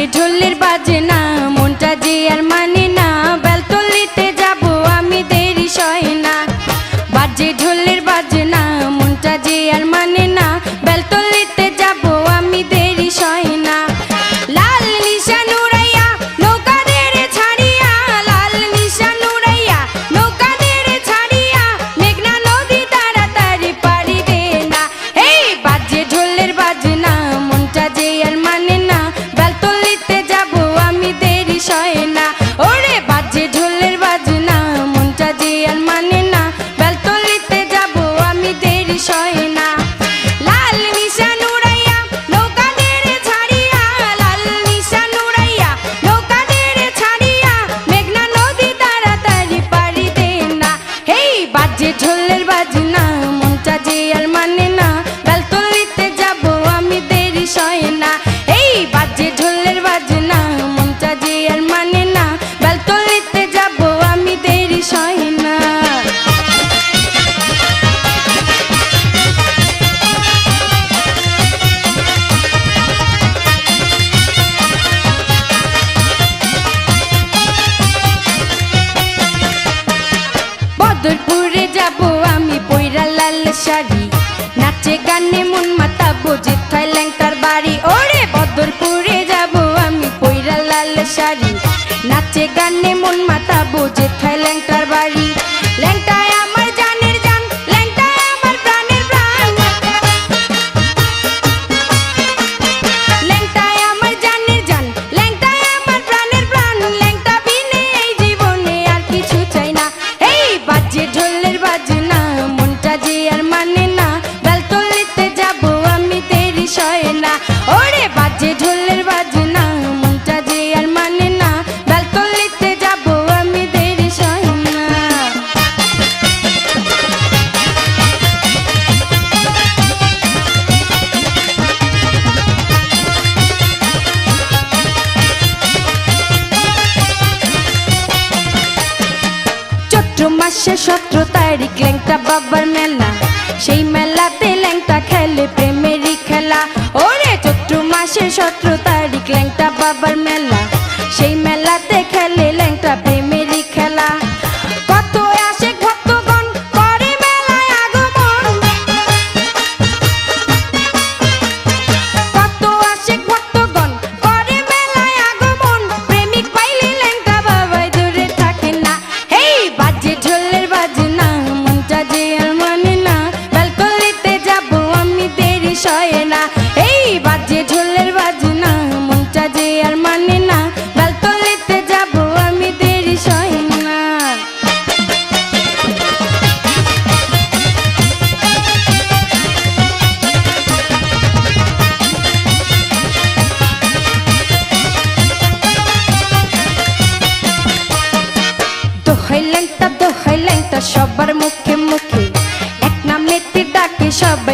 বাজে ঢোলের বাজনা মনটা যে আর মানে না বেলতলিতে যাব আমি দেরি সয় না বাজে ঢোলের বাজনা মনটা যে আর মানে না বেলতলিতে যাব আমি দেরি সয় না লাল নিশান উড়াইয়া নৌকাদের ছাড়িয়া লাল নিশান উড়াইয়া নৌকাদের ছাড়িয়া মেঘনা নদী তাড়াতাড়ি পাড়ি দে না এই বাজে ঢোলের বাজনা মনটা যে আর মানে না বেলতলিতে যাব আমি দেরি সয় না ওরে বাজে ঢোলের বাজনা মনটা যে আর মানে না বেলতলিতে যাব আমি দেরি সয় না লাল নিশান উড়াইয়া নৌকাদের ছাড়িয়া লাল নিশান উড়াইয়া নৌকাদের ছাড়িয়া মেঘনা নদী তাড়াতাড়ি পাড়ি দে না হেই বাজে ঢোলের বাজনা মনটা যে আর মানে না বেলতলিতে যাব আমি দেরি সয় না এই বাজে ঢোলের বাজনা মনটা যে আর মানে না বেলতলিতে যাব আমি দেরি সয় না বদরপুরে যাব আমি পয়রা লাল শাড়ি নাচে গানে মন মাতাবো যেথায় ল্যাংটার বাড়ি ওরে বদরপুরে যাব আমি পয়রা লাল শাড়ি নাচে গানে মন মাতাবো যেথায় ল্যাংটার বাড়ি ল্যাংটায় আমার জানের জান ল্যাংটায় আমার প্রাণের প্রাণ ল্যাংটায় আমার জানের জান ল্যাংটায় আমার প্রাণের প্রাণ ল্যাংটা বিনে এই জীবনে আর কিছু চাই না এই বাজে ঢোলের বাজনা মনটা যে আর মানে না বেলতলিতে যাব আমি দেরি সয় না ওরে বাজে ঢোলের বাজনা মনটা যে আর মানে না বেলতলিতে যাব আমি দেরি সয় না চৈত্র মাসে 17 তারিখ ল্যাংটা বাবার মেলা সেই মেলাতে ল্যাংটা খেলে প্রেমেরই খেলা ওরে চৈত্র মাসে 17 তারিখ ল্যাংটা বাবার মেলা সেই মেলাতে খেলে ল্যাংটা প্রেমেরই খেলা কত আসে ভক্তগণ করে মেলায় আগমন কত আসে ভক্তগণ করে মেলায় আগমন প্রেমিক পাইলে ল্যাংটা বাবাই দূরে থাকে না হেই বাজে ঢোলের বাজনা মনটা যে আর মানে না বেলতলিতে যাব আমি দেরি সয় না এই বাজে ঢোলের বাজনা মনটা যে আর মানে না বেলতলিতে যাব আমি দেরি সয় না দোহাই ল্যাংটা সবার মুখে মুখে এক নামেতে ডাকে সবাই